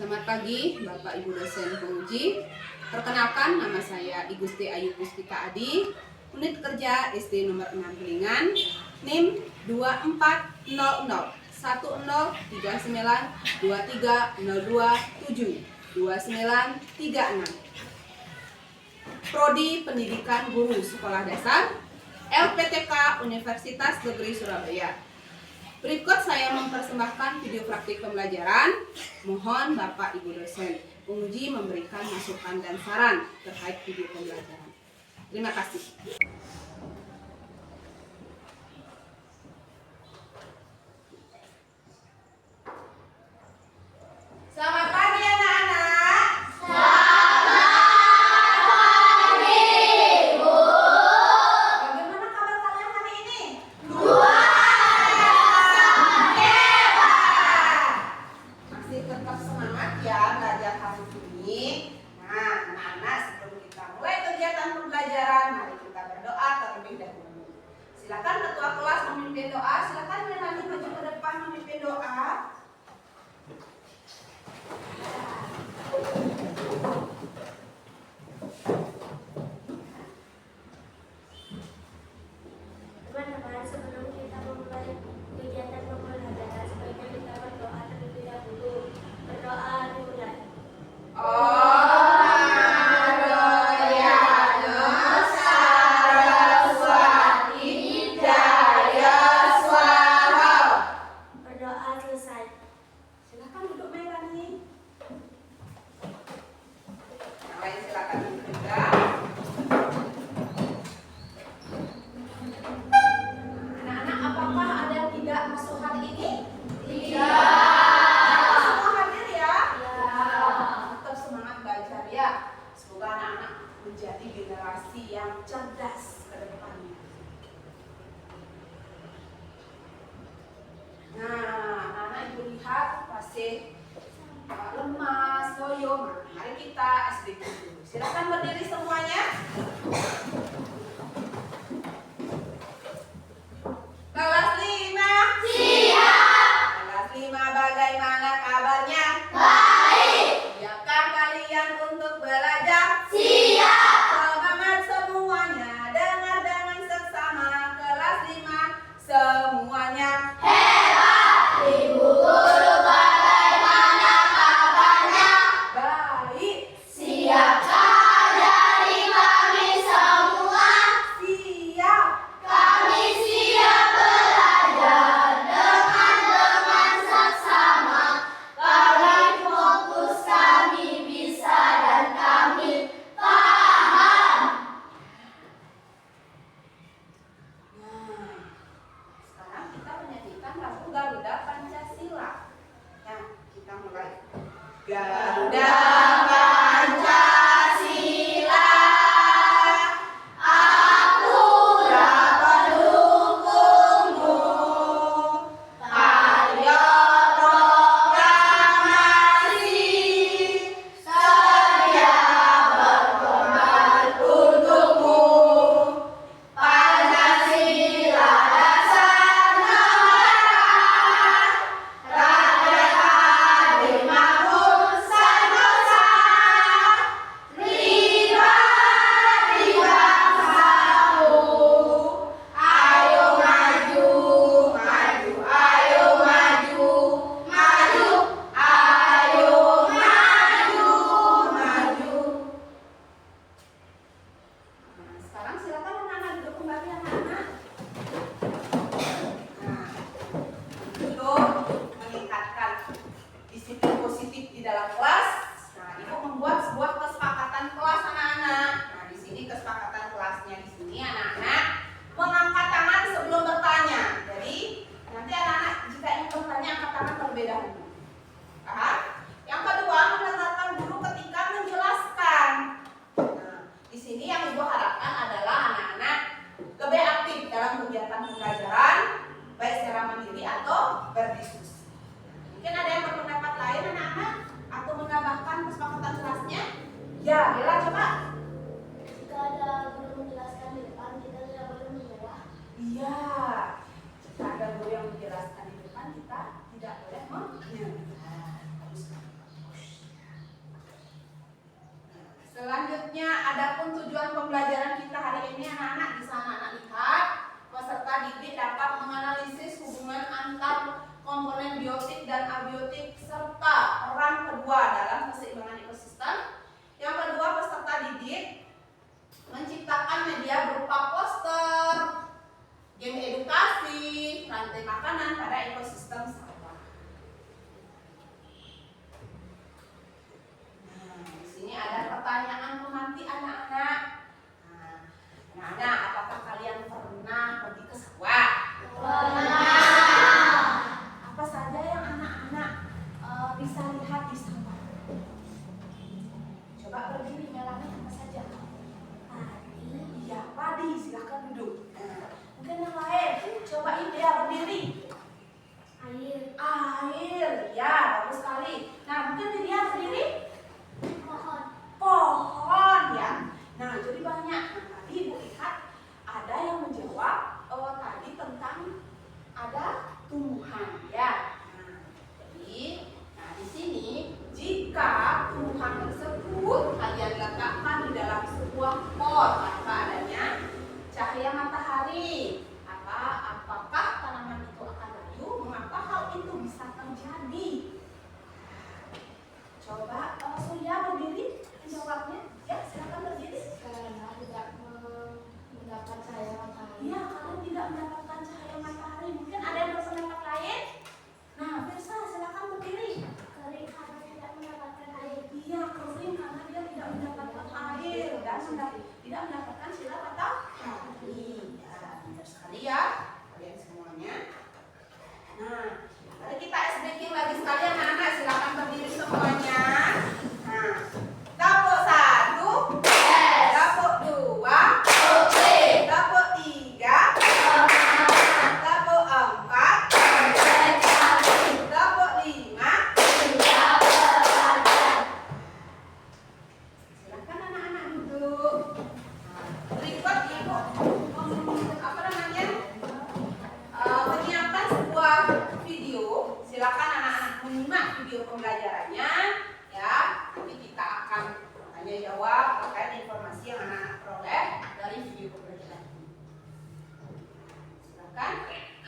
Selamat pagi Bapak Ibu dosen penguji. Perkenalkan, nama saya Igusti Ayu Puspita Adi, unit kerja SD nomor 6 Belingan, NIM 240010392302272936. Prodi Pendidikan Guru Sekolah Dasar, LPTK Universitas Negeri Surabaya. Berikut saya mempersembahkan video praktik pembelajaran. Mohon Bapak Ibu dosen penguji memberikan masukan dan saran terkait video pembelajaran. Terima kasih. Selamat pagi anak-anak. Silakan ketua kelas memimpin doa. Silakan Melani maju ke depan memimpin doa. Teman-teman, sebelum kita memulai kegiatan pembelajaran, sebaiknya kita berdoa terlebih dahulu. Berdoa dimulai. Berdoa selesai. Silakan duduk Melani. Yang lain silakan duduk juga. Anak-anak, apakah ada yang tidak masuk hari ini? Tidak. Semua hadir ya? Tetap semangat belajar ya. Semoga anak-anak menjadi generasi yang cerdas ke depannya. Nah, anak-anak ibu lihat masih lemas, loyo. Mari kita SDQ dulu. Silakan berdiri semuanya. Kelas 5. Siap. Kelas 5, bagaimana kabarnya? Baik. Siapkah kalian untuk belajar? Siap. Semangat semuanya. Dengar dengan seksama. Kelas 5 semuanya. Ibu guru, bagaimana kabarnya? Baik. Siapkah dari kami semua? Siap. Kami siap belajar dengan seksama. Kami fokus, kami bisa, dan kami paham. Nah, sekarang kita menyanyikan lagu Garuda Pancasila. Nah, kita mulai. Garuda Pancasila, aku dapat dukungmu. Ayo proklamasi, sedia berkorban untukmu. Pancasila dasar negara, rakyat adil makmur sentosa, libat di bangsaku. Ayo maju, maju, ayo maju, maju, ayo maju, maju. Nah, sekarang silakan anak-anak duduk kembali anak-anak. Nah, untuk meningkatkan disiplin positif di dalam kelas, nah ibu membuat sebuah kesepakatan kelas anak-anak. Nah, di sini kesepakatan kelasnya di sini anak-anak mengangkat tangan sebelum bertanya. Jadi nanti anak-anak jika ingin bertanya angkat tangan terlebih dahulu. Paham? Yang kedua, mendengarkan guru ketika menjelaskan. Nah, di sini yang ibu harapkan adalah anak-anak lebih aktif dalam kegiatan pembelajaran, baik secara mandiri atau berdiskusi. Mungkin ada yang berpendapat lain anak-anak atau menambahkan kesepakatan kelasnya? Ya, Bella coba. Jika ada guru menjelaskan di depan, kita tidak boleh menyerah. Iya, jika ada guru yang menjelaskan di depan kita tidak boleh menyerah. Harus Selanjutnya, adapun tujuan pembelajaran kita hari ini anak-anak di sana anak lihat peserta didik dapat menganalisis hubungan antar komponen biotik dan abiotik serta peran kedua dalam keseimbangan ekosistem. Yang kedua, peserta didik menciptakan media berupa poster, game edukasi, rantai makanan pada ekosistem sawah. Di sini ada pertanyaan penanti anak-anak. Anak-anak, apakah kalian pernah pergi ke sawah? Apa saja yang anak-anak bisa lihat di sawah? Coba berdiri, nyalakan apa saja? Iya, padi. Silakan duduk. Mungkin yang lain, coba India berdiri. Air, ya bagus sekali. Nah, mungkin India berdiri. Pohon, ya. Nah, jadi banyak. Nah, tadi Ibu lihat ada yang menjawab tadi tentang ada tumbuhan, ya. Nah, jadi, di sini jika tumbuhan tersebut kalian letakkan di dalam sebuah pot tanpa adanya cahaya matahari, apakah tanaman itu akan layu? Mengapa hal itu bisa terjadi? Coba Surya berdiri menjawabnya. Ya, silakan berdiri. Karena tidak mendapat cahaya matahari. Iya, kalian tidak mendapatkan cahaya matahari. Mungkin ada yang berpendapat lain? Nah, Firsa, silakan berdiri. Kering karena tidak mendapatkan air. Iya, kering karena dia tidak mendapatkan air dan tidak mendapatkan sinar matahari. Ya, pintar sekali ya kalian semuanya. Nah, mari kita SBQ lagi sekalian anak-anak, silakan berdiri semuanya. Nah, dapur 1, dapur 2, dapur 3, dapur 4, dapur 5. Silakan anak-anak duduk. Berikut Ibu menyiapkan sebuah video. Silakan anak-anak menyimak video pembelajarannya, ya. Nanti kita akan tanya jawab terkait informasi yang anak-anak peroleh dari video pembelajaran ini. Silakan.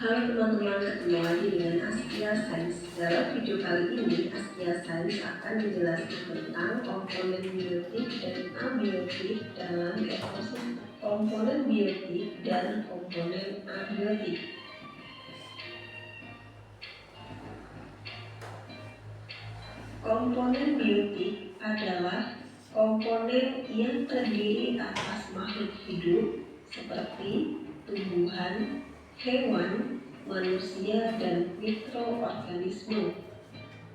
Halo teman-teman, ketemu lagi dengan Askia Sains. Dalam video kali ini, Askia Sains akan menjelaskan tentang komponen biotik dan abiotik dalam ekosistem. Komponen biotik dan komponen abiotik. Komponen biotik adalah komponen yang terdiri atas makhluk hidup seperti tumbuhan, hewan, manusia, dan mikroorganisme.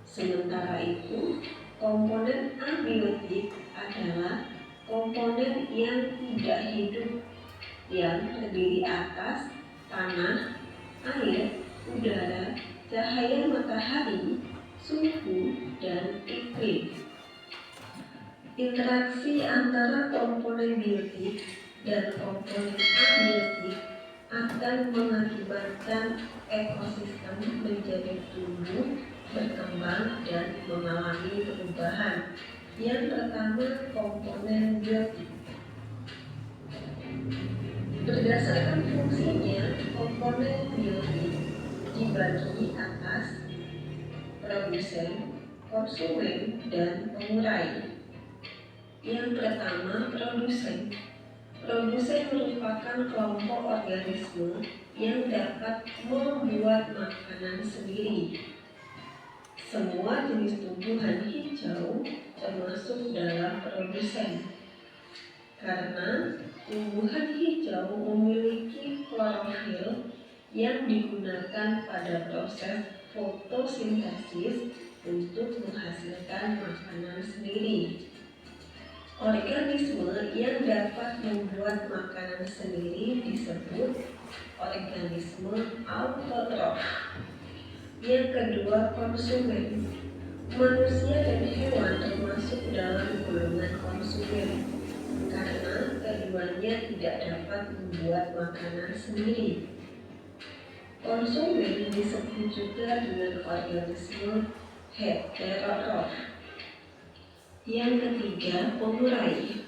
Sementara itu, komponen abiotik adalah komponen yang tidak hidup yang terdiri atas tanah, air, udara, cahaya matahari, suhu, dan iklim. Interaksi antara komponen biotik dan komponen abiotik akan mengakibatkan ekosistem menjadi tumbuh, berkembang, dan mengalami perubahan. Yang pertama, komponen biotik. Berdasarkan fungsinya, komponen biotik dibagi atas produsen, konsumen, dan pengurai. Yang pertama, produsen. Produsen merupakan kelompok organisme yang dapat membuat makanan sendiri. Semua jenis tumbuhan hijau termasuk dalam produsen. Karena tumbuhan hijau memiliki klorofil yang digunakan pada proses fotosintesis untuk menghasilkan makanan sendiri. Organisme yang dapat membuat makanan sendiri disebut organisme autotrof. Yang kedua, konsumen. Manusia dan hewan termasuk dalam golongan konsumen karena keduanya tidak dapat membuat makanan sendiri. Konsumen disebut juga dengan organisme heterotrof. Yang ketiga, pengurai.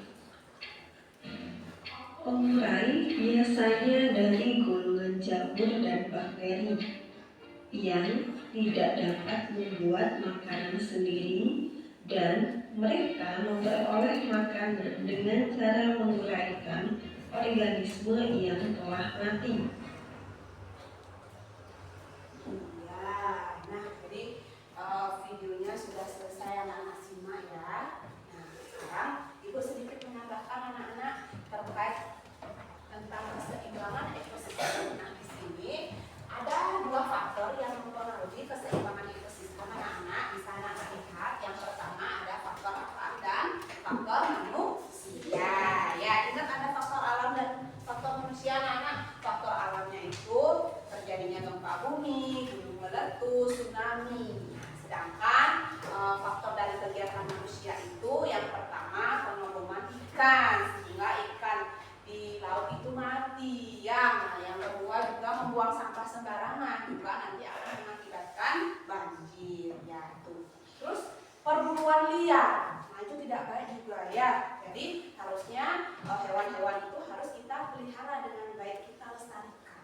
Pengurai biasanya dari golongan jamur dan bakteri yang tidak dapat membuat makanan sendiri, dan mereka memperoleh makanan dengan cara menguraikan organisme yang telah mati. Ya, nah jadi videonya sudah selesai anak-anak simak ya. Nah sekarang ibu sedikit menambahkan anak-anak terkait tentang keseimbangan ekosistem. Nah di sini ada dua faktor yang mempengaruhi keseimbangan ekosistem anak-anak. Bisa anak lihat yang pertama ada faktor alam dan faktor manusia. Ya ingat ada faktor alam dan faktor manusia anak-anak. Faktor alamnya itu terjadinya gempa bumi, gunung meletus, tsunami. Sedangkan faktor dari kegiatan manusia itu yang pertama pengeboman ikan, sehingga ikan di laut itu mati. Ya, nah, yang kedua juga membuang sampah sembarangan juga nanti akan mengakibatkan banjir. Ya, tuh. Terus perburuan liar, nah itu tidak baik juga ya. Jadi harusnya hewan-hewan itu harus kita pelihara dengan baik, kita lestarikan.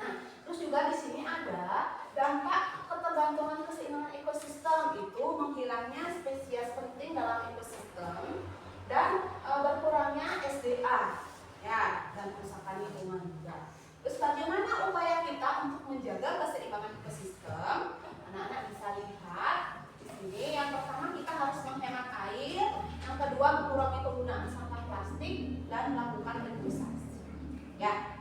Nah, terus juga di sini ada dampak ketergantungan keseimbangan ekosistem itu menghilangnya spesies penting dalam ekosistem dan berkurangnya SDA ya dan kerusakan lingkungan juga. Terus bagaimana upaya kita untuk menjaga keseimbangan ekosistem? Anak-anak bisa lihat di sini. Yang pertama kita harus menghemat air, yang kedua mengurangi penggunaan sampah plastik dan melakukan reutilizasi. Ya.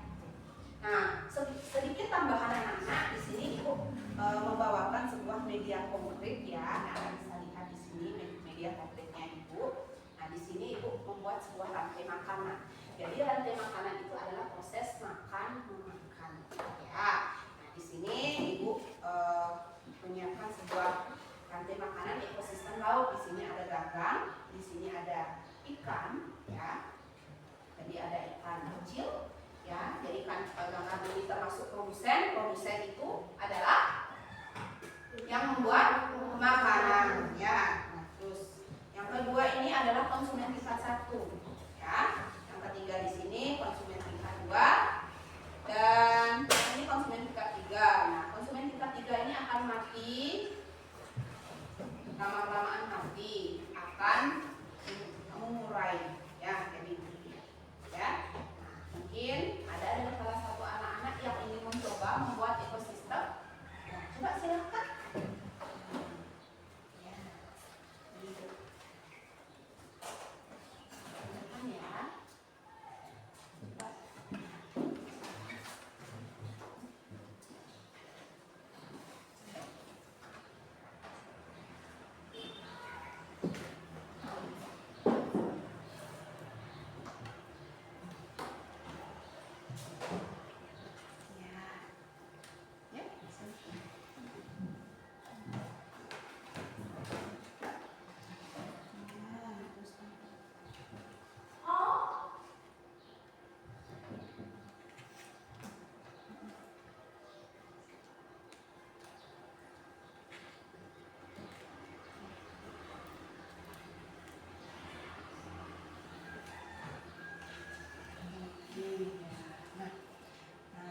Nah, sedikit tambahan anak-anak di sini ibu membawakan sebuah media konkret ya. Anak-anak bisa lihat di sini media konkretnya ibu. Nah, di sini ibu membuat sebuah rantai makanan. Jadi rantai makanan itu adalah proses makan memakan. Ya. Nah, di sini ibu menyiapkan sebuah rantai makanan ekosistem laut. Di sini ada gagang, di sini ada ikan, ya. Jadi ada ikan kecil. Ya, jadi ikan gagang ini termasuk produsen. Produsen itu adalah yang membuat makanan, ya. Nah, terus yang kedua ini adalah konsumen tingkat 1, ya. Yang ketiga di sini konsumen tingkat 2 dan ini konsumen tingkat 3. Nah, konsumen tingkat 3 ini akan mati, lama-kelamaan mati, akan mengurai, ya. Jadi ya. Mungkin ada salah satu anak-anak yang ingin mencoba membuat ekosistem. Nah, coba silakan. Ya, gitu. Silakan ya. Coba.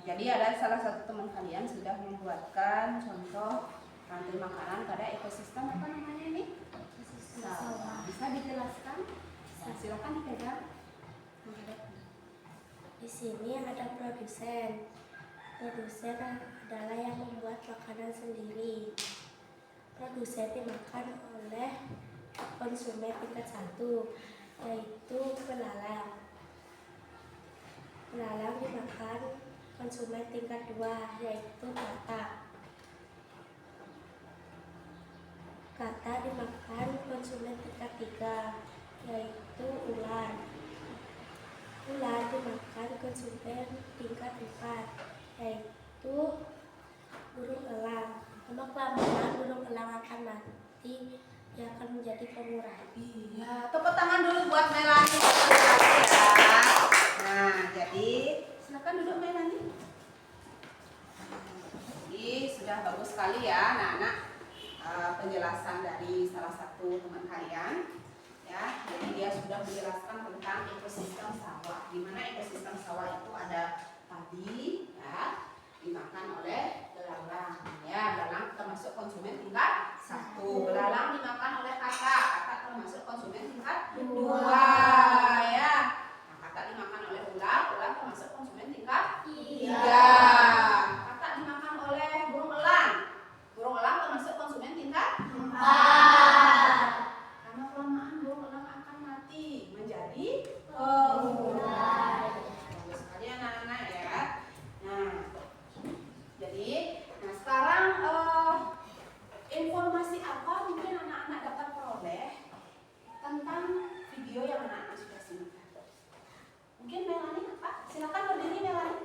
Jadi ada salah satu teman kalian sudah membuatkan contoh rantai makanan pada ekosistem apa namanya ini? Sawah. Bisa dijelaskan? Nah, silakan dipegang. Di sini ada produsen. Produsen adalah yang membuat makanan sendiri. Produsen dimakan oleh konsumen tingkat 1, yaitu belalang. Belalang dimakan konsumen tingkat 2, yaitu katak. Katak dimakan konsumen tingkat 3, yaitu ular. Ular dimakan konsumen tingkat 4, yaitu burung elang. Lama-kelamaan burung elang akan mati, dia akan menjadi pengurai. Iya, tepuk tangan dulu buat Melani ya. Nah, jadi silakan duduk Melani. Jadi sudah bagus sekali ya anak-anak penjelasan dari salah satu teman kalian. Ya, ya. Jadi dia sudah menjelaskan tentang ekosistem sawah. Di mana ekosistem sawah itu ada padi, ya, dimakan oleh belalang. Ya, belalang termasuk konsumen tingkat 1. Belalang dimakan oleh kakak. Kakak termasuk konsumen tingkat 2. Ya. Nah, kakak dimakan oleh ular. Ular termasuk konsumen tingkat 3. Kakak dimakan oleh burung elang. Burung elang termasuk konsumen tingkat 4. Karena kelamaan burung elang akan mati menjadi pengurai. Bagus sekali anak-anak ya. Nah, jadi, sekarang informasi apa mungkin anak-anak dapat peroleh tentang video yang anak-anak sudah simak? Mungkin Melani apa? Silakan berdiri Melani.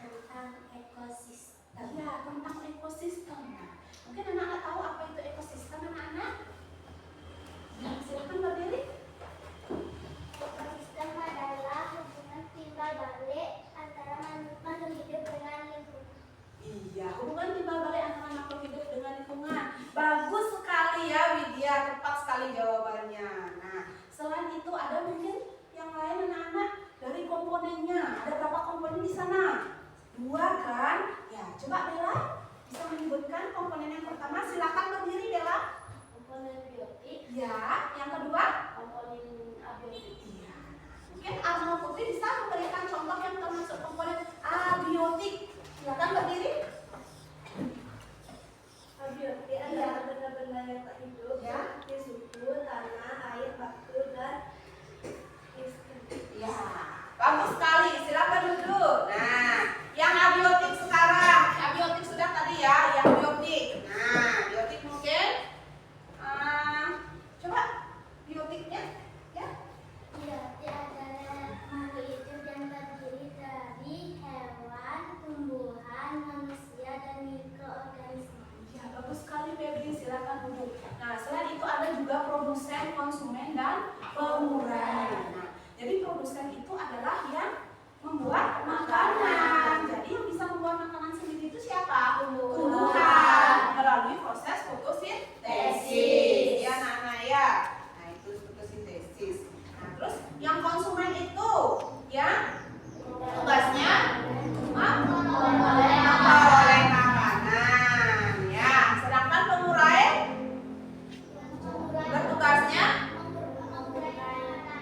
Tentang ekosistem. Ya, tentang ekosistem. Mungkin anak-anak tahu apa itu ekosistem anak-anak? Nah, silakan berdiri. Ekosistem adalah hubungan timbal balik antara makhluk hidup dengan lingkungan. Iya, hubungan timbal balik antara makhluk hidup dengan lingkungan. Bagus sekali ya Widya, tepat sekali jawabannya. Nah, selain itu ada mungkin yang lain anak-anak dari komponennya. Ada berapa komponen di sana? 2 kan? Ya, coba Bella bisa menyebutkan komponen yang pertama. Silakan berdiri Bella. Komponen biotik, Ya, yang kedua? komponen abiotik. Iya. Mungkin Arno Putri bisa memberikan contoh yang termasuk komponen abiotik. Silakan berdiri. Abiotik adalah benda-benda yang tak hidup Ya. seperti suhu, tanah, air, batu, dan listrik. Ya, bagus sekali. Silakan duduk. Nah, yang abiotik sekarang. Abiotik sudah tadi ya, yang biotik. Nah, biotik mungkin coba biotiknya ya. Biotik adalah makhluk hidup yang terdiri dari hewan, tumbuhan, manusia, dan mikroorganisme. Ya, bagus sekali Febri. Silakan duduk. Nah, selain itu ada juga produsen, konsumen, dan pengurai. Nah, jadi produsen itu adalah yang membuat makanan. Jadi yang bisa membuat makanan sendiri itu siapa? Tumbuhan melalui proses fotosintesis. Ya, Nana ya. Nah, itu fotosintesis. Nah, terus yang konsumen itu ya tugasnya memperoleh makanan. Ya, sedangkan pengurai bertugasnya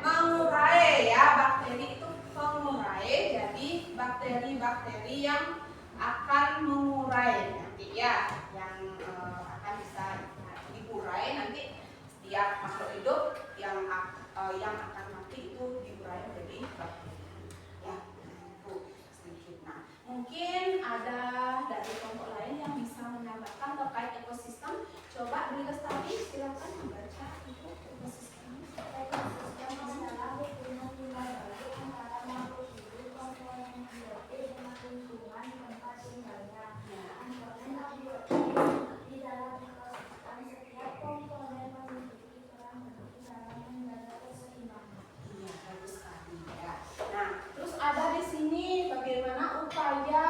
mengurai ya, bakteri itu pengurai. Jadi bakteri-bakteri yang akan mengurai nanti ya, yang akan bisa diurai nanti setiap makhluk hidup yang akan mati itu diurai menjadi bakteri. Ya, itu sedikit. Nah, mungkin ada dari kelompok lain yang bisa menambahkan terkait ekosistem. Coba Beli Lestari, silakan membaca itu ekosistem. Ekosistem adalah hubungan timbal balik antara makhluk hidup, komponen biotik, dengan lingkungan tempat tinggalnya. Komponen abiotik di dalam ekosistem, setiap komponen memiliki peran penting dalam menjaga keseimbangan. Iya, bagus sekali ya. Nah, terus ada di sini bagaimana upaya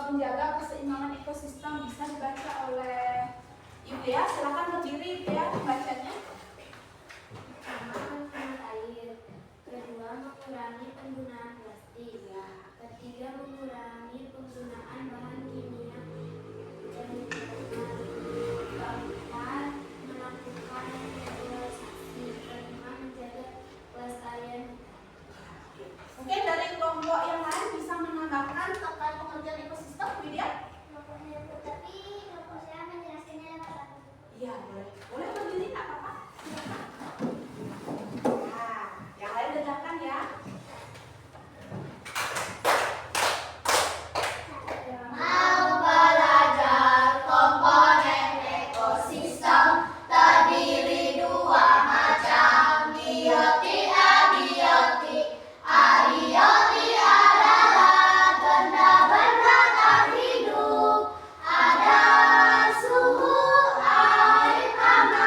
menjaga keseimbangan ekosistem bisa dibaca oleh Ibu ya. Silakan berdiri Ibu ya membacanya. Pertama, menghemat air. Kedua, mengurangi penggunaan plastik. Ketiga, mengurangi penggunaan bahan kimia dan lingkungan. Keempat, melakukan naturalisasi. Kelima, menjaga kelestarian. Mungkin dari kelompok yang lain bisa menambahkan terkait pengertian ekosistem, Widya? Tapi kelompok saya menjelaskannya lewat lagu. Iya, boleh. Boleh berdiri nggak apa-apa? Silakan. Nah, yang lain dengarkan ya. Mau belajar komponen ekosistem terdiri 2 macam, biotik, abiotik. Abiotik adalah benda-benda tak hidup. Ada suhu, air, tanah,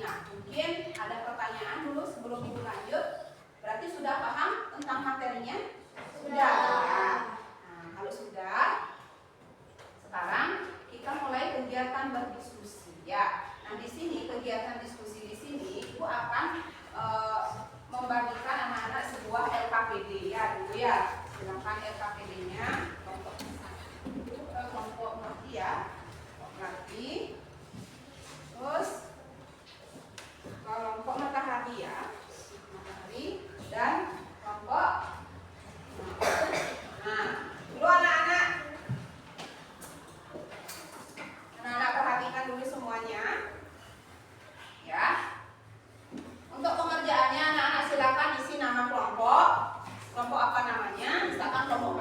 Nah, mungkin ada pertanyaan dulu sebelum Ibu lanjut. Berarti sudah paham tentang materinya? Sudah. Ya. Nah, kalau sudah, sekarang kita mulai kegiatan berdiskusi. Ya. Nah, di sini kegiatan diskusi di sini Ibu akan membagikan anak-anak sebuah LKPD ya dulu ya. Silakan LKPD-nya kelompok ngerti ya. Ngerti. Terus kelompok matahari ya. Matahari dan kelompok. Nah, dulu anak-anak perhatikan dulu semuanya. Ya. Untuk pengerjaannya anak-anak silakan isi nama kelompok. Kelompok apa namanya? Misalkan kelompok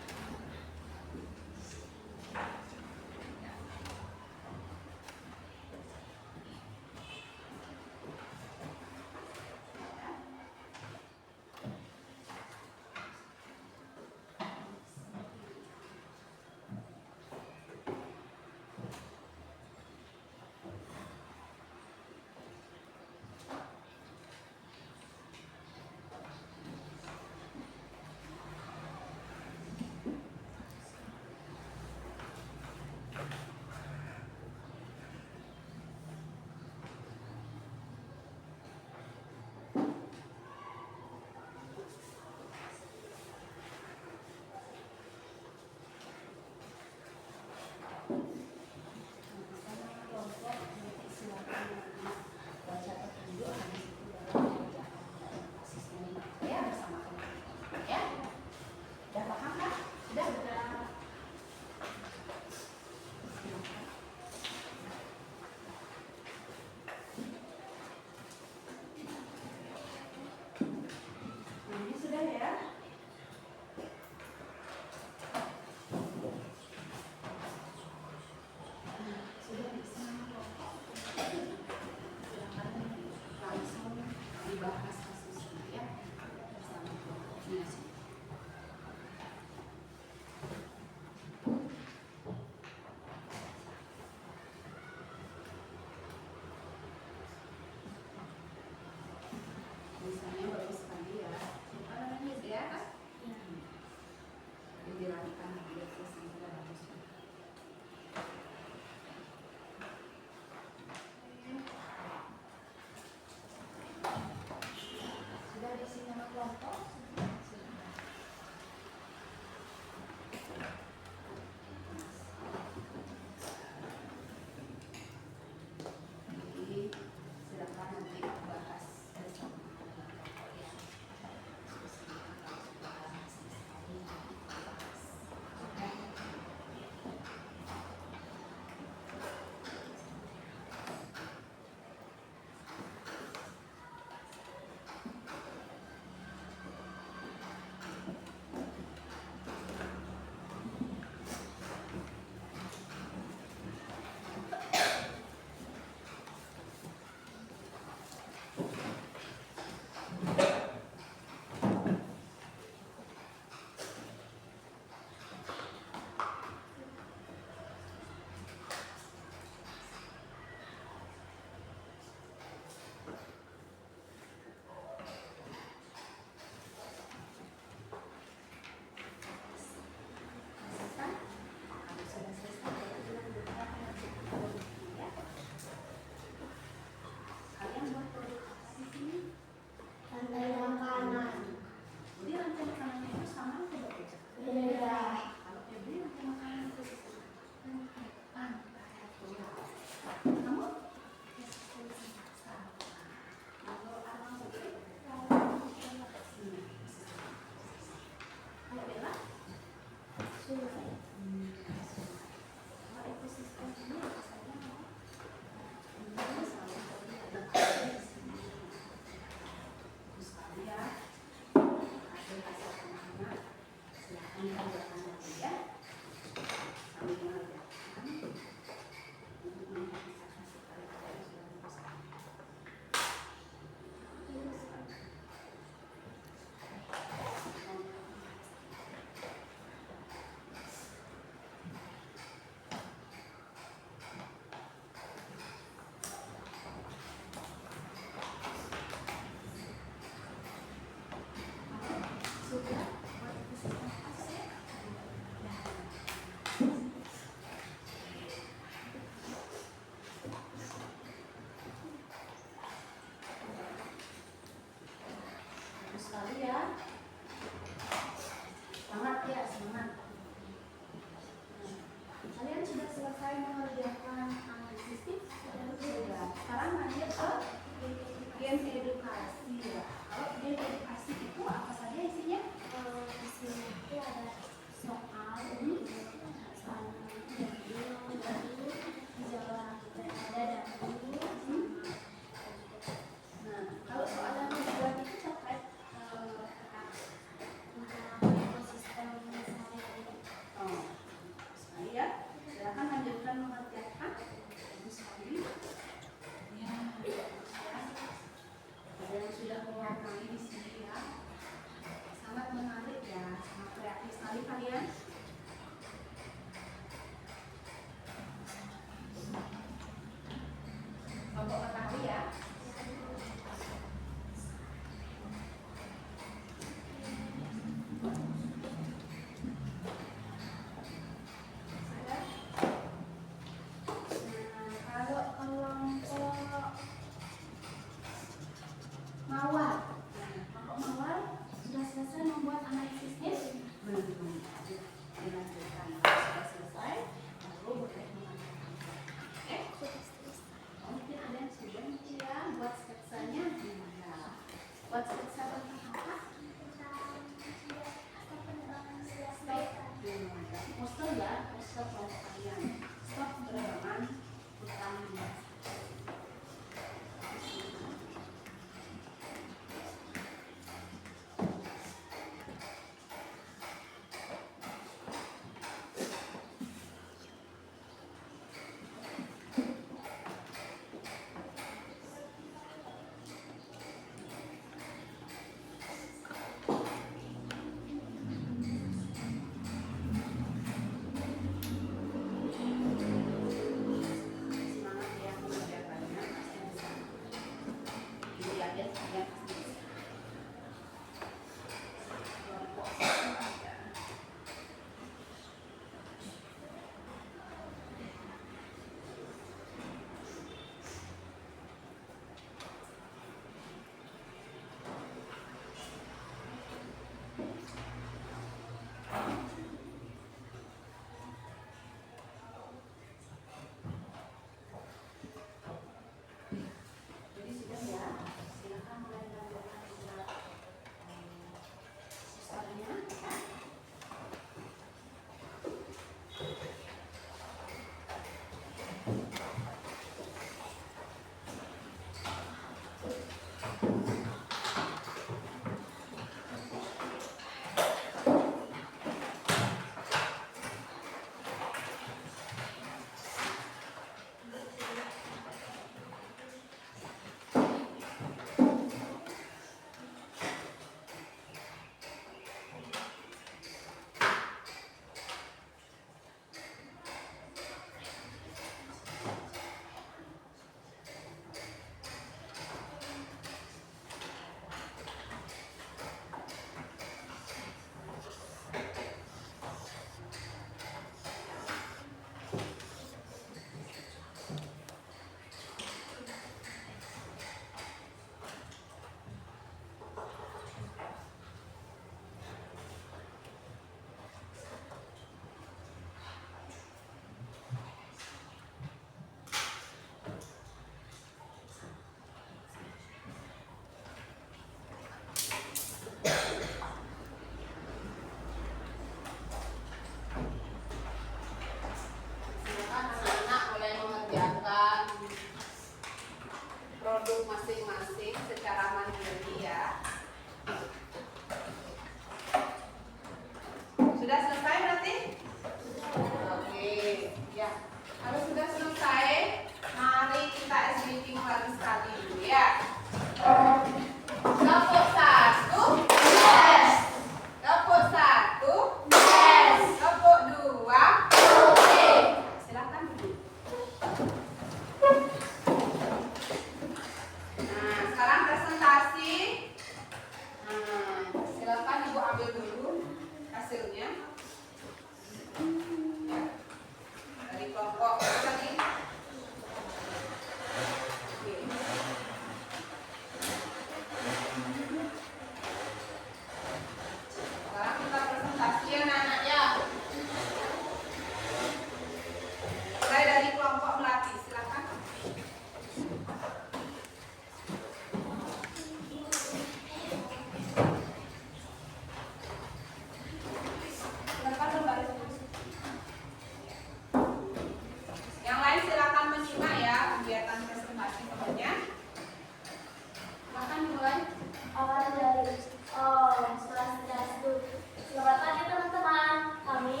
silakan dimulai. Awal dari kelas 11. Selamat pagi teman-teman. Kami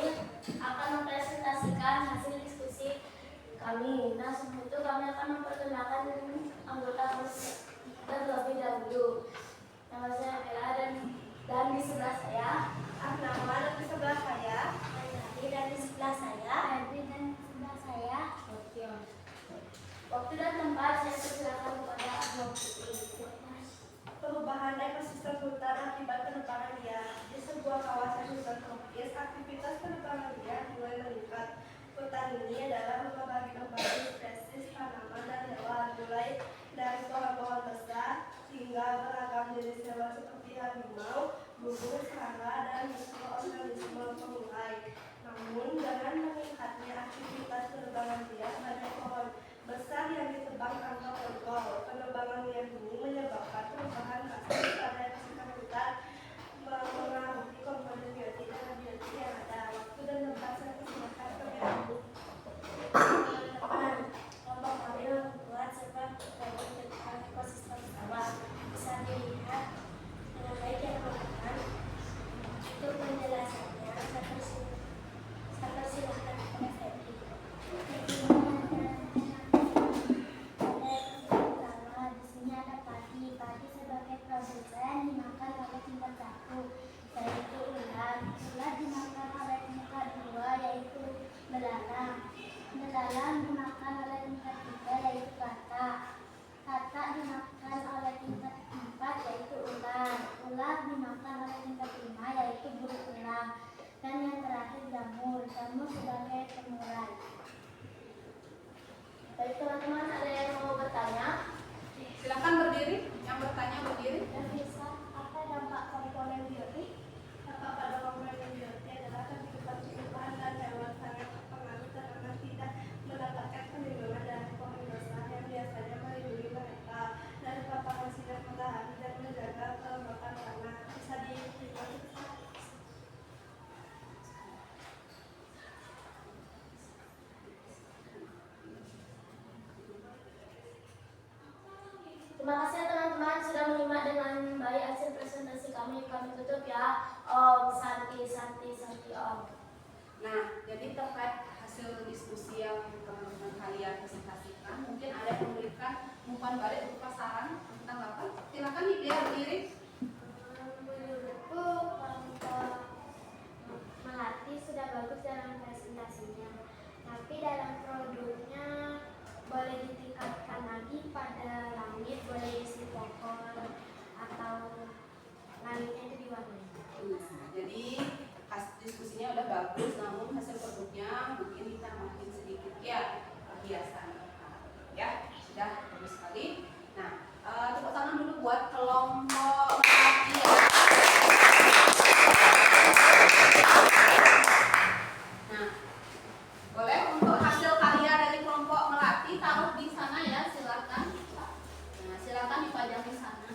akan mempresentasikan hasil diskusi kami. Nah, sebelum itu kami akan memperkenalkan anggota terlebih dahulu. Nama saya Bella dan di sebelah saya Arnama, dan di sebelah saya Andri, dan di sebelah saya Andri, dan di sebelah saya Okion. Waktu dan tempat saya persilakan kepada Abang Putri. Perubahan ekosistem hutan akibat penebangan liar. Di sebuah kawasan hutan tropis, aktivitas penebangan liar mulai meningkat. Hutan ini adalah rumah bagi berbagai spesies tanaman dan hewan, mulai dari pohon-pohon besar hingga beragam jenis hewan seperti harimau, burung, serangga, dan mikroorganisme pemulai. Namun, dengan meningkatnya aktivitas penebangan liar, banyak pohon besar yang ditebang tanpa kontrol. Penebangan liar ini menyebabkan perubahan drastis pada ekosistem hutan, mengaruhi komponen biotik dan abiotik yang ada. Waktu dan tempat saya persilakan terlebih dahulu. Kelompok kami membuat sebuah program tentang ekosistem sawah. Bisa dilihat dengan baik yang teman-teman. Untuk penjelasannya, saya persilahkan kepada Febri. Di sini ada padi. Padi sebagai produsen dimakan oleh tingkat 1, yaitu ulat. Ulat dimakan oleh tingkat 2, yaitu belalang. Belalang dimakan oleh tingkat 3, yaitu katak. Katak dimakan oleh tingkat 4, yaitu ular. Ular dimakan oleh tingkat 5, yaitu burung elang. Dan yang terakhir jamur. Jamur sebagai pengurai. Baik teman-teman, ada yang mau bertanya? Silakan berdiri. Yang bertanya berdiri. Dan bisa, apa dampak komponen biotik? Dampak pada komponen biotik adalah kehidupan tumbuhan dan hewan sangat terpengaruh karena tidak mendapatkan perlindungan dari pohon besar yang biasanya melindungi mereka dari paparan sinar matahari dan menjaga kelembapan tanah. Bisa dihitung. Terima kasih teman-teman sudah menyimak dengan baik hasil presentasi kami. Kami tutup ya. Om Santi Om. Nah, jadi terkait hasil diskusi yang teman-teman kalian presentasikan, mungkin ada yang memberikan umpan balik berupa saran tentang apa? Silakan nih, dia berdiri. Menurutku kelompok Melati sudah bagus dalam presentasinya, tapi dalam produknya boleh ditingkatkan lagi pada langit, boleh isi pohon atau langitnya itu diwarnai. Nah, jadi diskusinya udah bagus, namun hasil produknya mungkin kita makin sedikit ya perhiasan. Ya, sudah bagus sekali. Nah, tepuk tangan dulu buat kelompok Melati ya. Nah, boleh untuk hasil karya dari kelompok Melati taruh di sana ya, silakan. Nah, silakan dipajang di sana.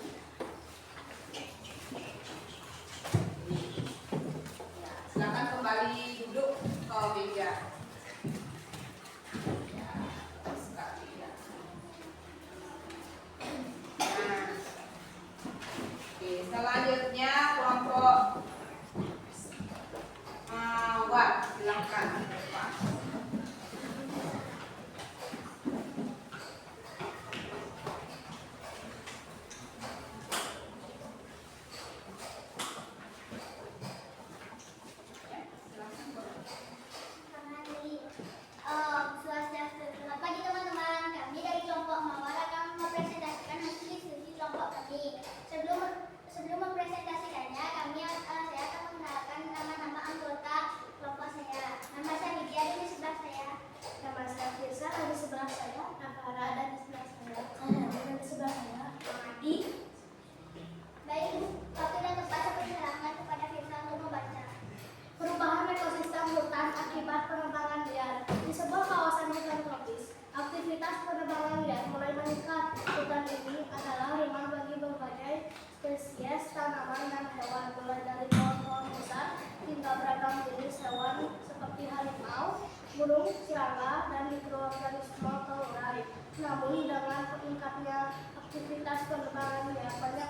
Ya, silakan kembali duduk ke meja. Ya, bagus sekali ya. Nah, oke, selanjutnya kelompok Mawar, silakan. Selamat pagi teman-teman. Kami dari kelompok Mawar akan mempresentasikan hasil diskusi kelompok kami. Sebelum mempresentasikannya, saya akan mengenalkan nama-nama anggota kelompok saya. Nama saya Lydia, ada di sebelah saya. Nama saya Firsa, ada di sebelah saya. Nafara, ada di sebelah saya. Ada di sebelah saya. Adi. Baik, waktu dan tempat saya persilahkan kepada Firsa untuk membaca. Perubahan ekosistem hutan akibat penebangan liar. Di sebuah kawasan hutan tropis, aktivitas penebangan liar mulai meningkat. Hutan ini adalah rumah bagi berbagai spesies tanaman dan hewan, mulai dari pohon-pohon besar hingga beragam jenis hewan seperti harimau, burung, serangga, dan mikroorganisme pengurai. Namun dengan meningkatnya aktivitas penebangan liar, banyak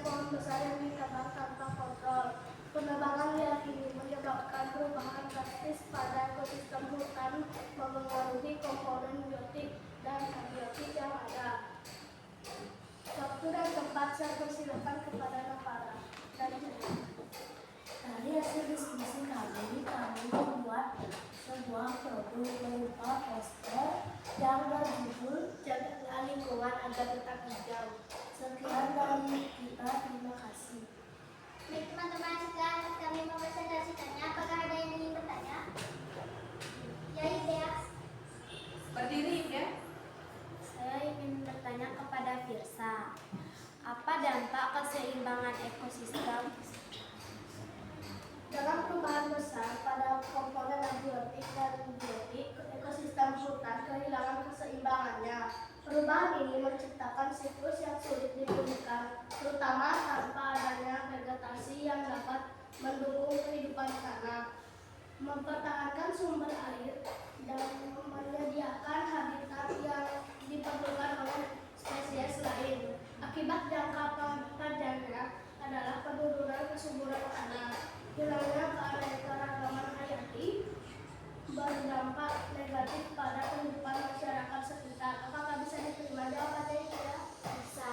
Penebangan liar ini menyebabkan perubahan drastis pada ekosistem hutan, memengaruhi komponen biotik dan abiotik yang ada. Waktu dan tempat saya persilakan kepada Nopara dan dari hasil diskusi kami membuat sebuah produk berupa poster yang berjudul "Jagalah lingkungan agar tetap hijau". Sekian dari kita, terima kasih. Baik teman-teman, setelah kami mempresentasikannya, apakah ada yang ingin bertanya? Ya, Dea. Berdiri ya. Saya ingin bertanya kepada Firsa, apa dampak keseimbangan ekosistem dalam perubahan besar pada komponen abiotik dan biotik, ekosistem hutan kehilangan keseimbangannya. Perubahan ini menciptakan siklus yang sulit dipulihkan, terutama tanpa adanya vegetasi yang dapat mendukung kehidupan tanah, mempertahankan sumber air, dan menyediakan habitat yang diperlukan oleh spesies lain. Akibat jangka panjangnya adalah penurunan kesuburan tanah, hilangnya keanekaragaman hayati, berdampak negatif pada kehidupan masyarakat sekitar. Apakah bisa diterima jawabannya ya? Bisa.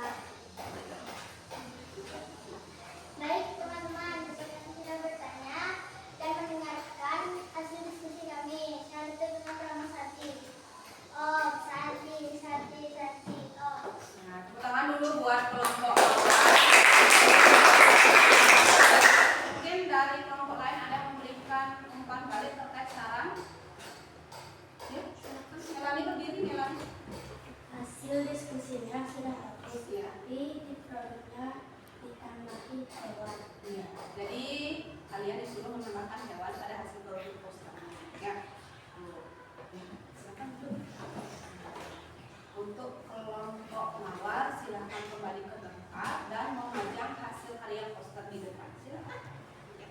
Baik teman-teman, seperti sudah bertanya dan mendengarkan hasil diskusi kami. Selanjutnya dengan Pramasati. Oh, Sati. Oh. Nah, tepuk tangan dulu buat kelompok. Mungkin dari kelompok lain ada memberikan umpan balik terkait saran. Ya, silakan. Melani berdiri, Melani. Hasil diskusinya sudah habis, Iya. tapi di produknya ditambahi hewan. Iya. Jadi kalian disuruh menambahkan hewan pada hasil produk poster. Ya. Silakan dulu. Untuk kelompok penawar silakan kembali ke tempat dan memajang hasil karya poster di depan. Silakan. Ya.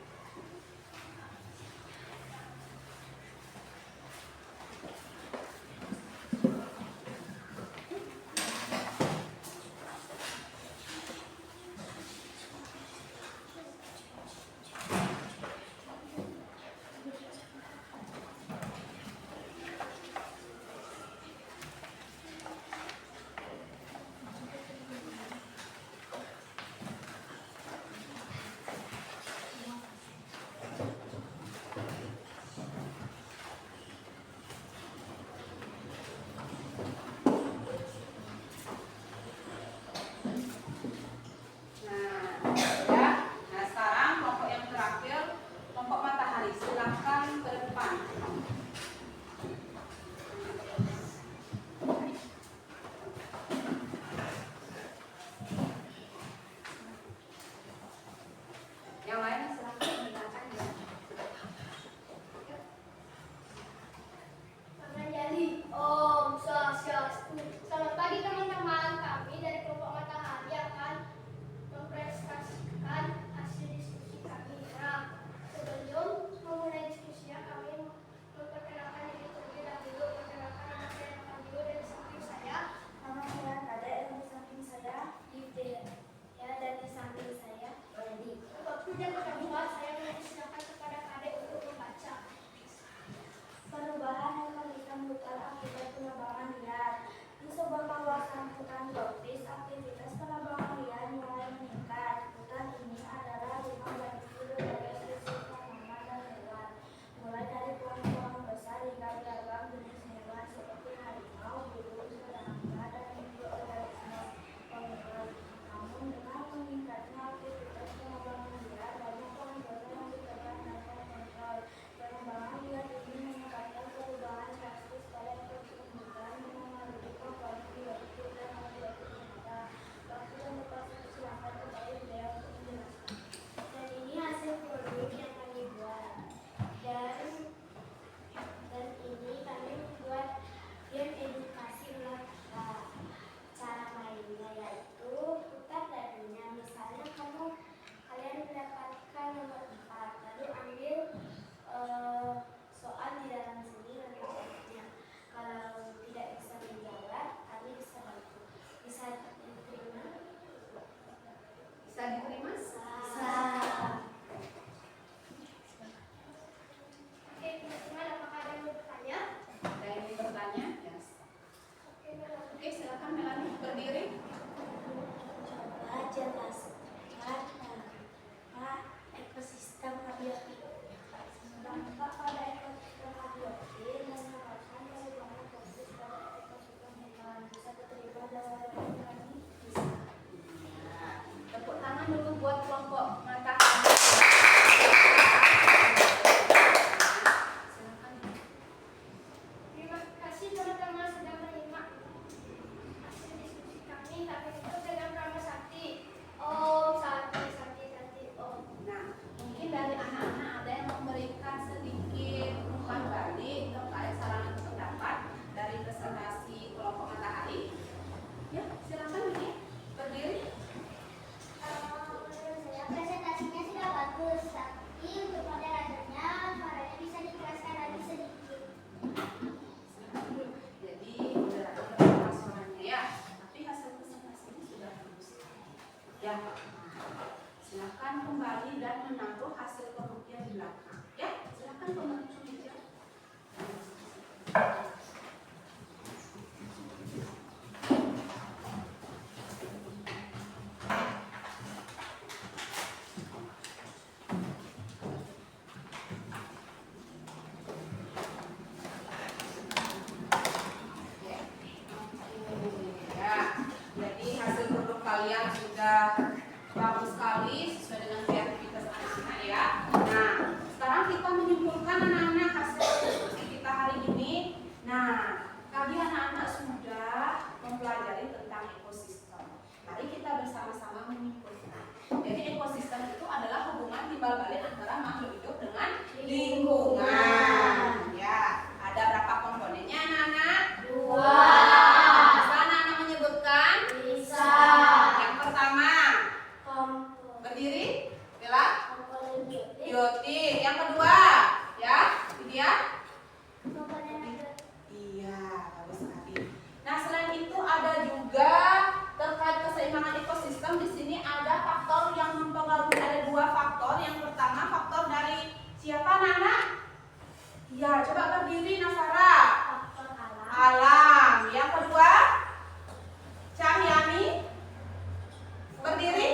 sudah bagus sekali sesuai dengan kreativitas anak-anak ya. Nah, sekarang kita menyimpulkan anak-anak hasil diskusi kita hari ini. Nah, tadi anak-anak sudah mempelajari tentang ekosistem. Mari kita bersama-sama menyimpulkan. Jadi ekosistem itu adalah hubungan timbal balik antara makhluk hidup dengan lingkungan. Ya, ada berapa komponennya anak-anak? 2. Bisa anak-anak menyebutkan? Bisa. Yang pertama, berdiri, Bella? Komponen biotik. Biotik. Yang kedua, ya, ini dia. Komponen biotik. Iya, bagus sekali. Nah, selain itu ada juga terkait keseimbangan ekosistem. Di sini ada faktor yang mempengaruhi. Ada 2 faktor. Yang pertama faktor dari siapa, Nana? Iya, coba berdiri, Nafara. Faktor alam. Alam. Yang kedua, Cahyani. Berdiri.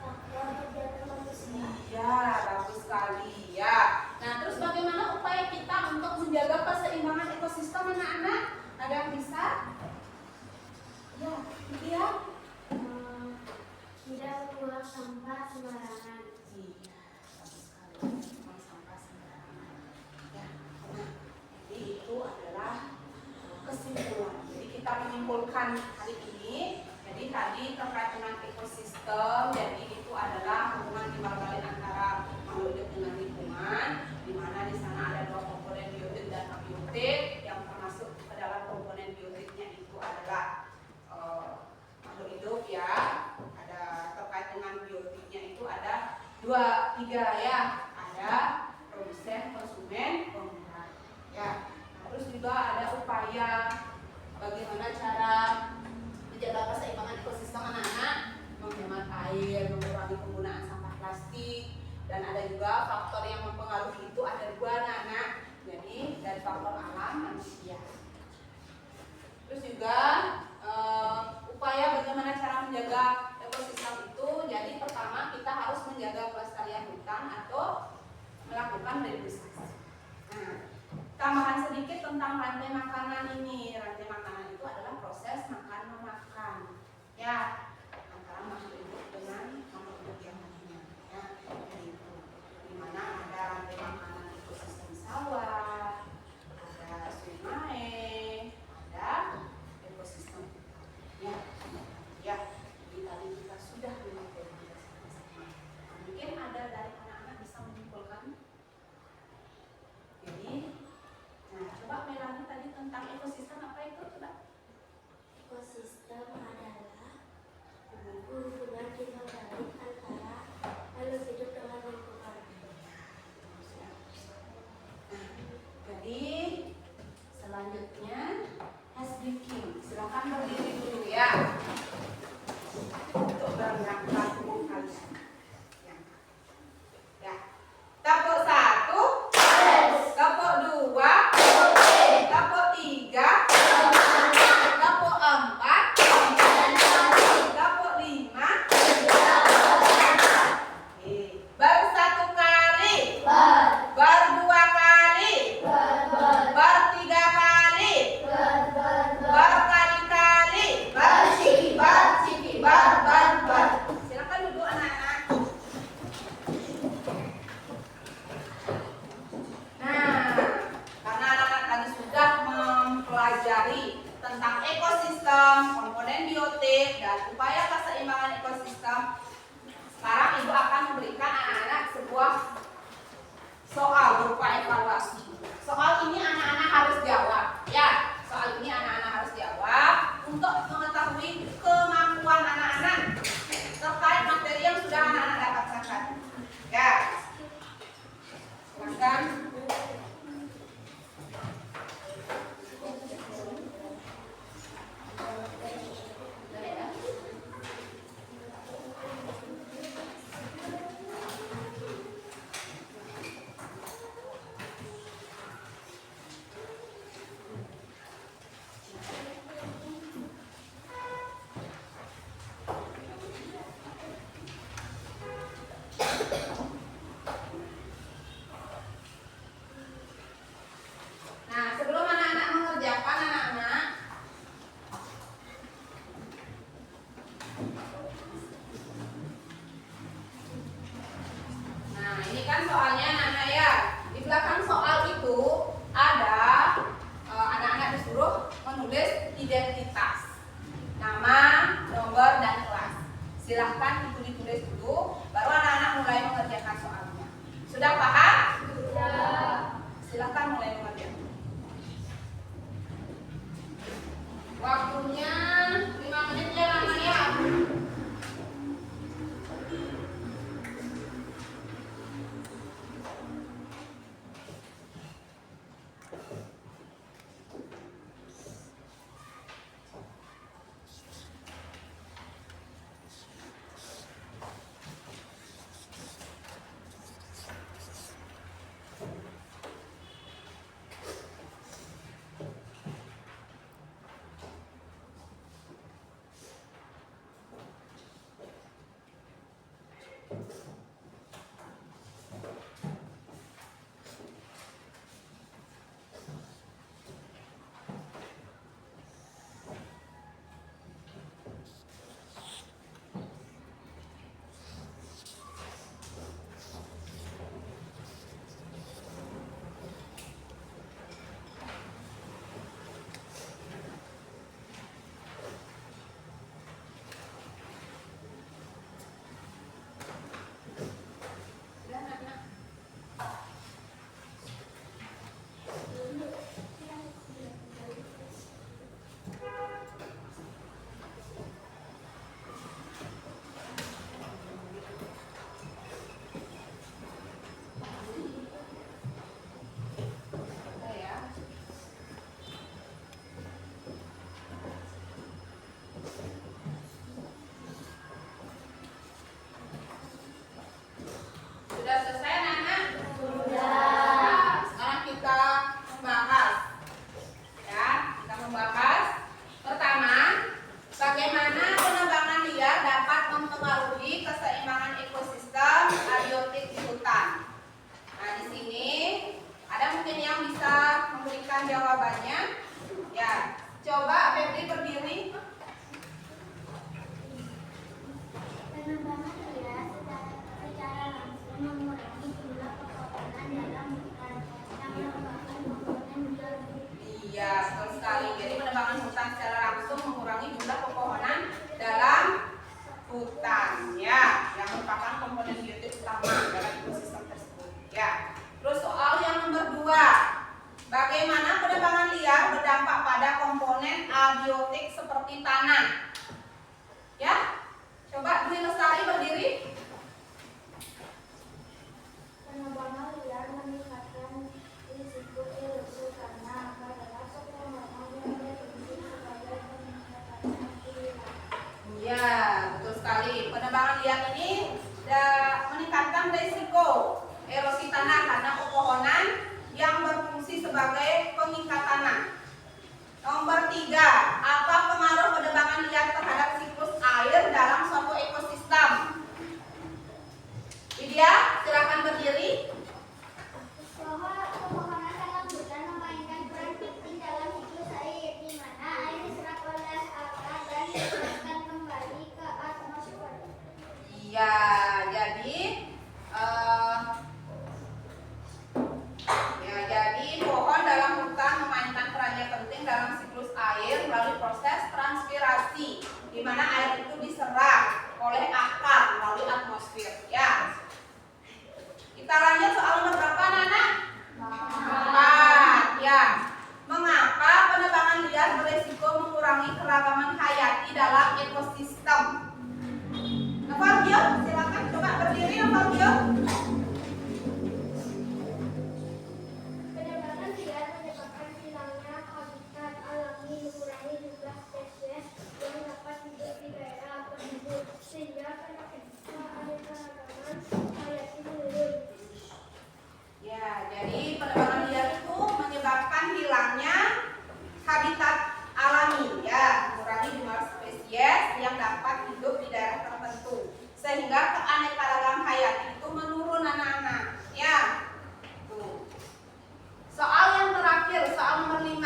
Faktor kegiatan manusia. Iya, bagus sekali ya. Nah, terus bagaimana upaya kita untuk menjaga keseimbangan ekosistem anak-anak? Ada yang bisa? Ya, dia. Tidak membuang sampah sembarangan. Iya, bagus sekali. Buang sampah sembarangan. Ya, nah, jadi itu adalah kesimpulan. Jadi kita menyimpulkan hari ini. Jadi tadi terkait dengan ekosistem. Jadi itu adalah hubungan timbal balik antara makhluk hidup dengan lingkungan, di mana di sana ada 2 komponen biotik dan abiotik. Yang termasuk ke dalam komponen biotiknya itu adalah makhluk hidup ya. Ada terkait dengan biotiknya itu ada 3 ya. Ada produsen, konsumen, penggunaan. Ya. Nah, terus juga ada upaya bagaimana cara menjaga keseimbangan ekosistem anak-anak, menghemat air, mengurangi penggunaan sampah plastik, dan ada juga faktor yang mempengaruhi itu ada 2 anak-anak. Jadi dari faktor alam manusia. Terus juga upaya bagaimana cara menjaga ekosistem itu. Jadi pertama kita harus menjaga kelestarian hutan atau melakukan reboisasi. Nah, tambahan sedikit tentang rantai makanan ini. Rantai makanan itu adalah proses makan memakan. Ya, antara makhluk hidup dengan makhluk hidup yang lainnya. Ya, itu. Di mana ada rantai makanan ekosistem sawah, ada sungai, ada ekosistem. Ya, ya. Jadi tadi kita sudah menyimpulkan bersama-sama. Mungkin ada dari anak-anak bisa menyimpulkan. Jadi, nah coba Melani tadi tentang ekosistem apa itu coba? Ekosistem adalah hubungan timbal balik antara makhluk hidup dengan lingkungan. Jadi selanjutnya housekeeping. Silakan berdiri dulu ya. Untuk berangkat kalian. Ya. Tepuk 1, tepuk 2, tepuk 3, tepuk 4, tepuk 5. Baru 1 kali, baru 2 kali, baru 3 kali, baru kali-kali, baru siki, baru. Silakan duduk anak-anak. Nah, karena anak-anak tadi sudah mempelajari tentang ekosistem, komponen biotik, dan upaya keseimbangan ekosistem, sekarang Ibu akan memberikan anak-anak sebuah soal berupa evaluasi. Soal ini anak-anak harus jawab, ya. Soal ini anak-anak harus jawab untuk mengetahui kemampuan anak-anak terkait materi yang sudah anak-anak dapatkan. Ya. Silakan. identitas. Nama, nomor, dan kelas. Silahkan itu ditulis dulu, baru anak-anak mulai mengerjakan soalnya. Sudah paham? Sudah. Silahkan mulai mengerjakan. Waktunya 5 menit ya anak ya. Sudah selesai anak-anak? Sudah. Sekarang kita membahas. Ya, kita membahas. Pertama, bagaimana penebangan liar dapat mempengaruhi keseimbangan ekosistem abiotik di hutan. Nah, di sini ada mungkin yang bisa memberikan jawabannya. Ya, coba Febri berdiri. Penebangan liar secara langsung mengurangi jumlah pepohonan dalam hutan yang merupakan komponen biologis. Iya, betul sekali. Jadi penebangan hutan secara langsung mengurangi jumlah pepohonan dalam hutan, ya, yang merupakan komponen biotik utama dalam ekosistem tersebut. Ya. Terus soal yang nomor 2, bagaimana penebangan liar berdampak pada komponen abiotik seperti tanah? Ya, coba Dwi Lestari berdiri. Penebangan liar meningkatkan risiko erosi tanah pada pepohonan yang berfungsi sebagai peningkatan wilayah. Iya, betul sekali. Penebangan liar ini meningkatkan risiko erosi tanah karena pepohonan yang berfungsi sebagai pengikat tanah. Nomor 3, apa pengaruh penebangan liar terhadap siklus air dalam suatu ekosistem? Widya, silakan berdiri. Bahwa pepohonan dalam hutan memainkan peran penting dalam siklus air, di mana air diserap oleh akar dan dilepaskan kembali ke atmosfer. Iya, jadi pohon dalam hutan memainkan perannya penting dalam siklus air melalui proses transpirasi, di mana air itu diserap oleh akar melalui atmosfer. Ya. Kita lanjut soal nomor berapa, Nana? 4. Ya. Mengapa penebangan liar beresiko mengurangi keragaman hayati dalam ekosistem? Novalgio, silakan coba berdiri, Novalgio. Penebangan liar menyebabkan hilangnya habitat alami, mengurangi jumlah spesies yang dapat hidup di daerah tersebut, sehingga keragaman hayati menurun. Ya, jadi penebangan liar itu menyebabkan hilangnya habitat alami, ya, mengurangi jumlah spesies yang dapat hidup di daerah tertentu, sehingga keanekaragaman hayati itu menurun, anak-anak. Ya. Tuh. Soal yang terakhir, soal nomor 5.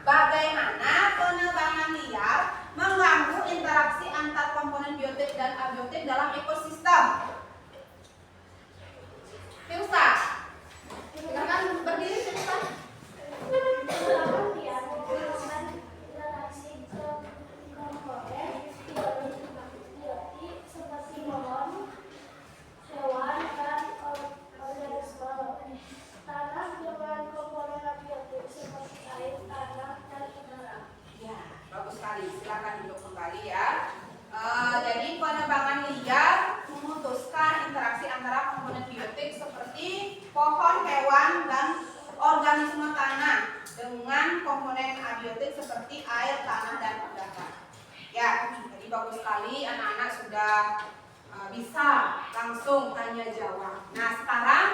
Bagaimana penebangan liar mengganggu interaksi antar komponen biotik dan abiotik dalam ekosistem? Firsa, silakan berdiri, Firsa. Penebangan liar menyebabkan interaksi sekali. Silakan duduk kembali ya. Jadi penebangan liar memutuskan interaksi antara komponen biotik seperti pohon, hewan, dan organisme tanah dengan komponen abiotik seperti air, tanah, dan udara. Ya, jadi bagus sekali anak-anak sudah bisa langsung tanya jawab. Nah, sekarang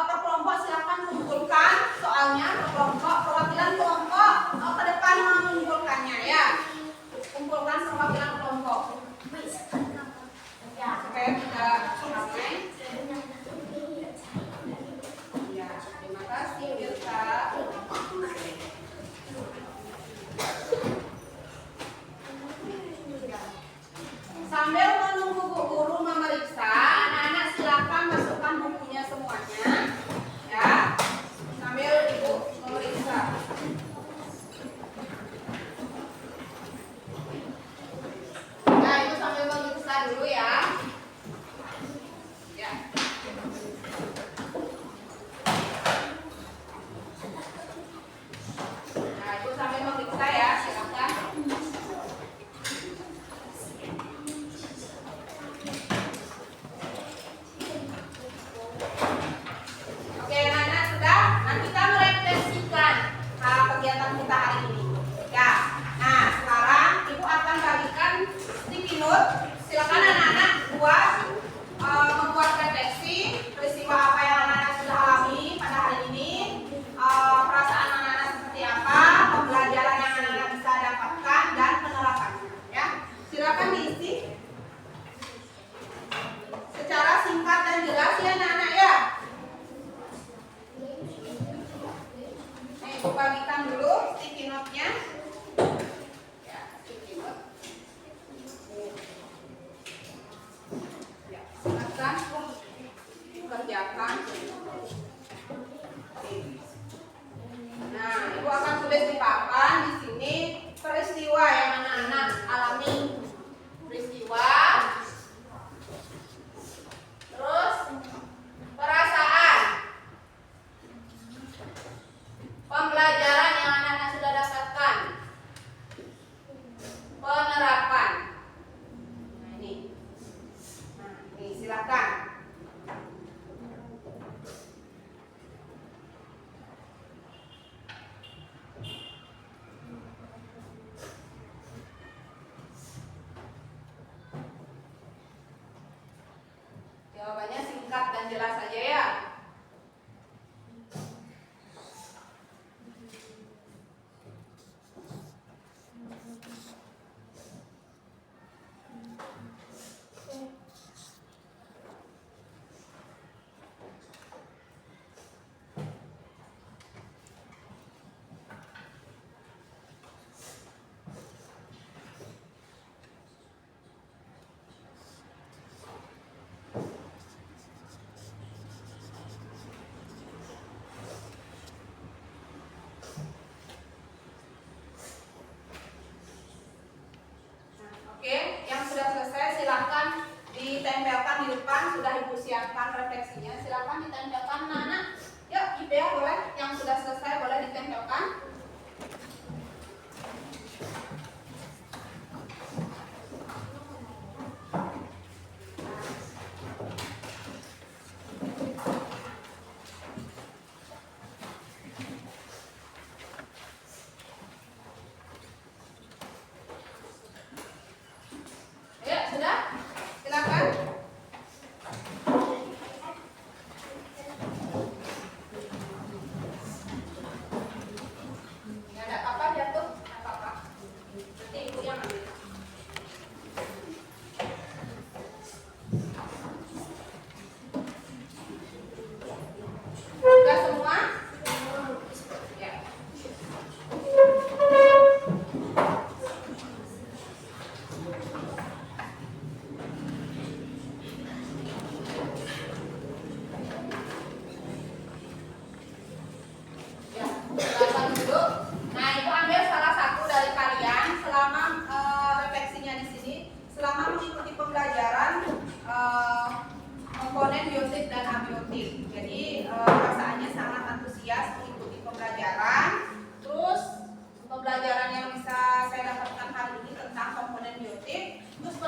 per kelompok silakan kumpulkan soalnya per kelompok, perwakilan kelompok ke depan mengumpulkannya ya. Kumpulkan perwakilan kelompok. Ya, supaya tidak ramai. Ya, terima kasih Wilka. Sambil menunggu Bu Guru memeriksa, anak-anak silakan masukkan bukunya semuanya, ya. Sambil Ibu memeriksa. Nah, Ibu sambil memeriksa dulu ya. Ya. Nah, Ibu sambil memeriksa ya, silakan. Oke, anak-anak sudah. Nah, kita merefleksikan kegiatan kita hari ini. Ya. Nah, sekarang Ibu akan bagikan sticky note. Silakan anak-anak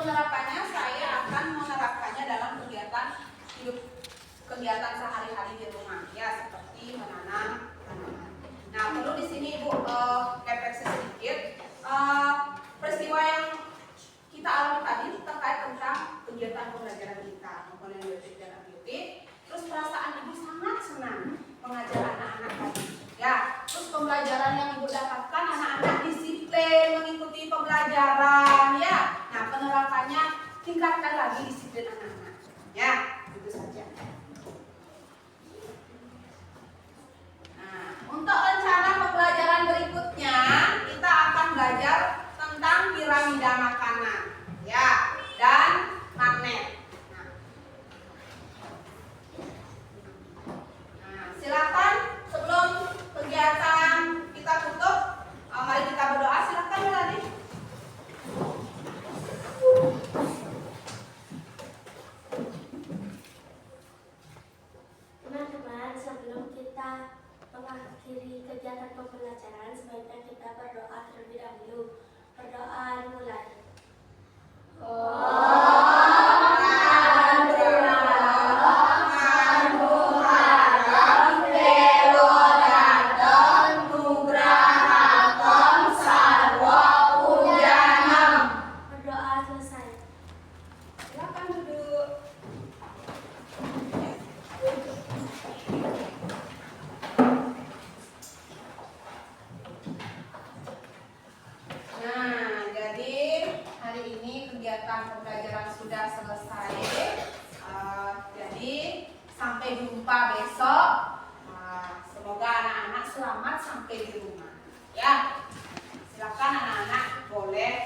penerapannya saya akan menerapkannya dalam kegiatan sehari-hari di rumah, ya seperti menanam tanaman. Nah, perlu di sini Ibu refleksi sedikit peristiwa yang kita alami tadi terkait tentang kegiatan pembelajaran kita, komponen biotik dan abiotik. Terus perasaan Ibu sangat senang mengajar anak-anak tadi. Ya, terus pembelajaran yang Ibu dapatkan, anak-anak disiplin mengikuti pembelajaran, ya. Nah, penerapannya tingkatkan lagi disiplin anak-anak. Ya, itu saja. Nah, untuk rencana pembelajaran berikutnya, kita akan belajar tentang piramida makanan, ya, dan magnet. Nah, silakan sebelum kegiatan kita tutup, mari kita berdoa. Silakan Melani. Teman-teman, sebelum kita mengakhiri kegiatan pembelajaran, sebaiknya kita berdoa terlebih dahulu. Berdoa dimulai. Berdoa selesai. Silakan duduk. Nah, jadi hari ini kegiatan pembelajaran sudah selesai. Jadi sampai jumpa besok. Semoga anak-anak selamat sampai di rumah. Ya, silakan anak-anak boleh